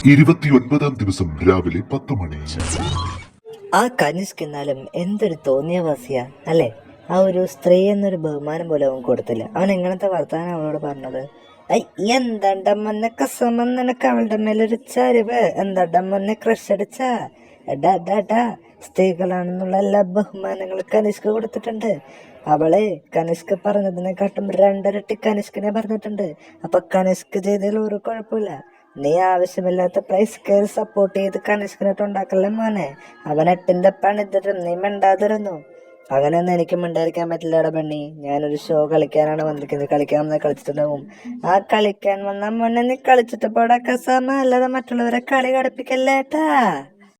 29-ാം ദിവസം രാവിലെ 10 മണി. ആ കനിഷ്ക് എന്നാലും എന്തൊരു തോന്നിയവാസിയാ അല്ലേ. ആ ഒരു സ്ത്രീ എന്നൊരു ബഹുമാനം പോലും അവൻ കൊടുത്തില്ല. അവൻ എങ്ങനത്തെ വർത്താനം അവളോട് പറഞ്ഞത്. എന്താണ്ടമ്മന്നെ കസമ നിനക്ക് അവളുടെ മേലൊരു ചരിവ്, എന്താണ്ടമ്മന്നെ ക്രഷ് അടിച്ചാ. എടാ സ്ത്രീകളാണെന്നുള്ള എല്ലാ ബഹുമാനങ്ങളും കനിഷ്ക കൊടുത്തിട്ടുണ്ട്. അവളെ കനിഷ്ക പറഞ്ഞതിനെക്കാട്ടും 2 ഇരട്ടി കനിഷ്കിനെ പറഞ്ഞിട്ടുണ്ട്. അപ്പൊ കനിഷ്ക ചെയ്തതിൽ ഒരു കുഴപ്പമില്ല. നീ ആവശ്യമില്ലാത്ത പ്രൈസ് കയറി സപ്പോർട്ട് ചെയ്ത് കനിഷ്കനായിട്ട് ഉണ്ടാക്കല്ലേ മോനെ. അവൻ 8ന്റെ പണിതരും നീ മിണ്ടാതിരുന്നു. അങ്ങനെയൊന്നും എനിക്ക് മിണ്ടായിരിക്കാൻ പറ്റില്ലടാ ബണ്ണി. ഞാനൊരു ഷോ കളിക്കാനാണ് വന്നിരിക്കുന്നത്. കളിക്കാൻ വന്നാൽ കളിച്ചിട്ടുണ്ടാവും. ആ കളിക്കാൻ വന്ന മോനെ നീ കളിച്ചിട്ട് പോടാ കസാമ, അല്ലാതെ മറ്റുള്ളവരെ കളി കടുപ്പിക്കല്ലേട്ടാ.